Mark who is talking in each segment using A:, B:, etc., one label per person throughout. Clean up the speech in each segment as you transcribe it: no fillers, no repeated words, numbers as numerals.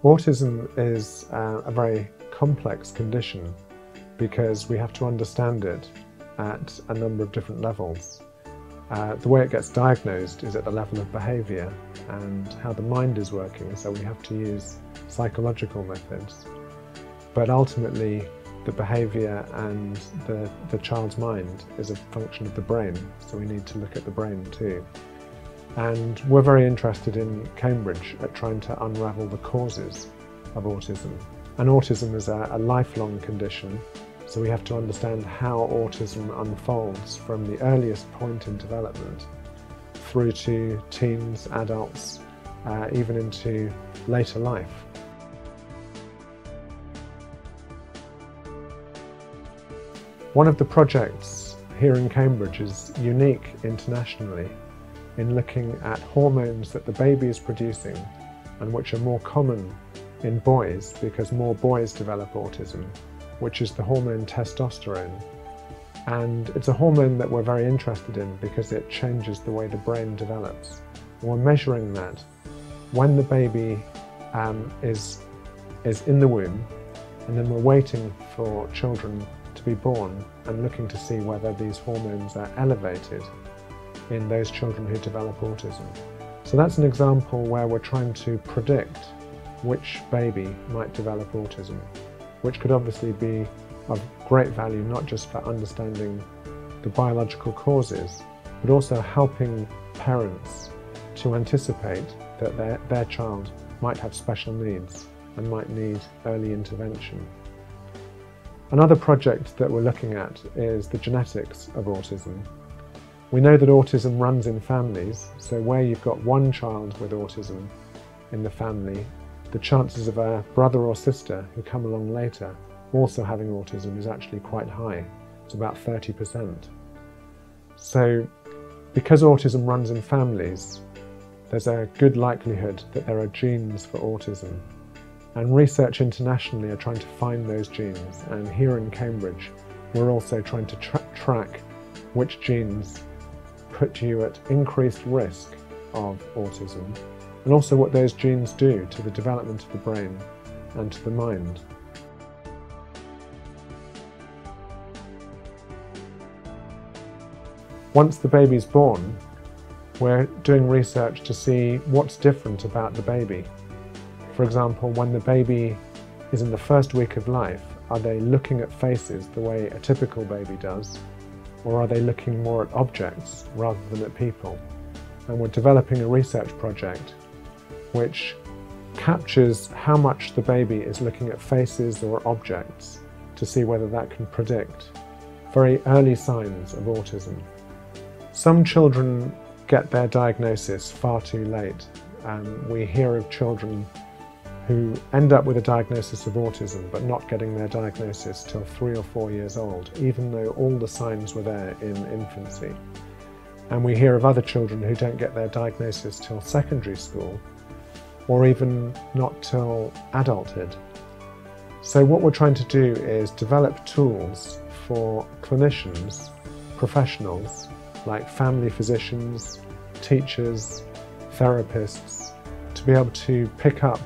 A: Autism is a very complex condition because we have to understand it at a number of different levels. The way it gets diagnosed is at the level of behaviour and how the mind is working, so we have to use psychological methods. But ultimately, the behaviour and the child's mind is a function of the brain, so we need to look at the brain too. And we're very interested in Cambridge at trying to unravel the causes of autism. And autism is a lifelong condition, so we have to understand how autism unfolds from the earliest point in development through to teens, adults, even into later life. One of the projects here in Cambridge is unique internationally in looking at hormones that the baby is producing and which are more common in boys because more boys develop autism, which is the hormone testosterone. And it's a hormone that we're very interested in because it changes the way the brain develops. And we're measuring that when the baby is in the womb, and then we're waiting for children to be born and looking to see whether these hormones are elevated in those children who develop autism. So that's an example where we're trying to predict which baby might develop autism, which could obviously be of great value not just for understanding the biological causes, but also helping parents to anticipate that their child might have special needs and might need early intervention. Another project that we're looking at is the genetics of autism. We know that autism runs in families, so where you've got one child with autism in the family, the chances of a brother or sister who come along later also having autism is actually quite high. It's about 30%. So because autism runs in families, there's a good likelihood that there are genes for autism. And research internationally are trying to find those genes, and here in Cambridge we're also trying to track which genes put you at increased risk of autism, and also what those genes do to the development of the brain and to the mind. Once the baby's born, we're doing research to see what's different about the baby. For example, when the baby is in the first week of life, are they looking at faces the way a typical baby does? Or are they looking more at objects rather than at people? And we're developing a research project which captures how much the baby is looking at faces or objects to see whether that can predict very early signs of autism. Some children get their diagnosis far too late. We hear of children who end up with a diagnosis of autism but not getting their diagnosis till 3 or 4 years old, even though all the signs were there in infancy. And we hear of other children who don't get their diagnosis till secondary school, or even not till adulthood. So what we're trying to do is develop tools for clinicians, professionals, like family physicians, teachers, therapists, to be able to pick up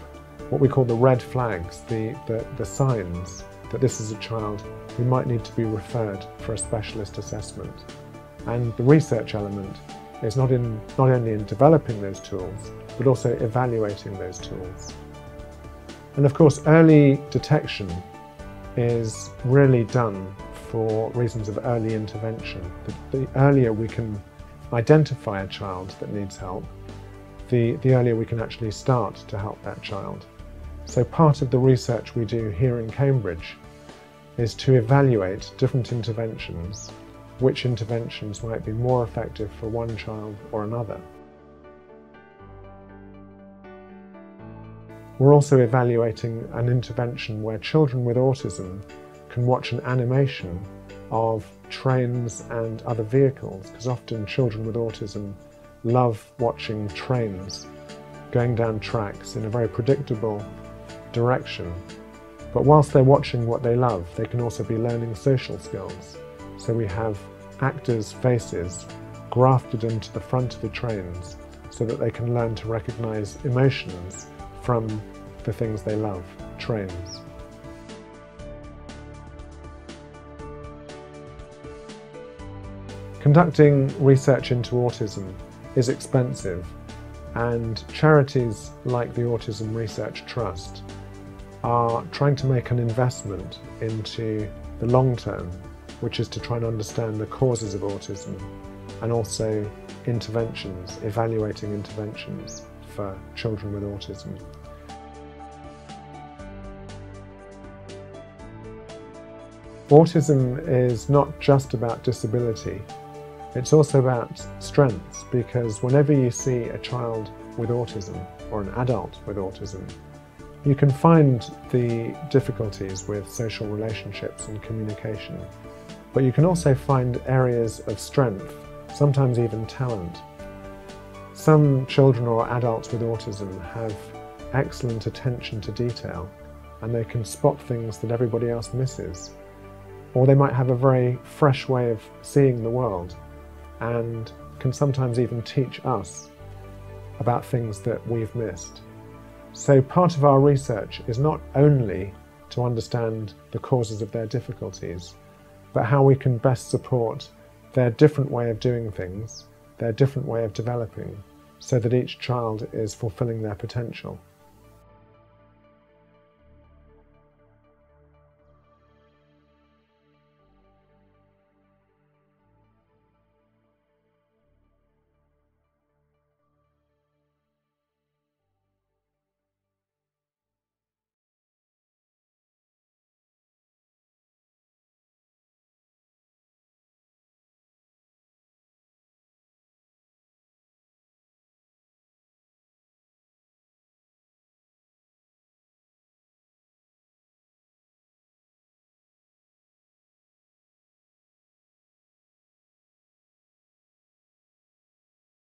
A: what we call the red flags, the signs that this is a child who might need to be referred for a specialist assessment. And the research element is not only in developing those tools, but also evaluating those tools. And of course, early detection is really done for reasons of early intervention. The earlier we can identify a child that needs help, the earlier we can actually start to help that child. So part of the research we do here in Cambridge is to evaluate different interventions, which interventions might be more effective for one child or another. We're also evaluating an intervention where children with autism can watch an animation of trains and other vehicles, because often children with autism love watching trains going down tracks in a very predictable direction. But whilst they're watching what they love, they can also be learning social skills. So we have actors' faces grafted into the front of the trains so that they can learn to recognize emotions from the things they love, trains. Conducting research into autism is expensive, and charities like the Autism Research Trust are trying to make an investment into the long term, which is to try and understand the causes of autism and also interventions, evaluating interventions for children with autism. Autism is not just about disability, it's also about strengths, because whenever you see a child with autism or an adult with autism, you can find the difficulties with social relationships and communication, but you can also find areas of strength, sometimes even talent. Some children or adults with autism have excellent attention to detail, and they can spot things that everybody else misses. Or they might have a very fresh way of seeing the world, and can sometimes even teach us about things that we've missed. So part of our research is not only to understand the causes of their difficulties, but how we can best support their different way of doing things, their different way of developing, so that each child is fulfilling their potential.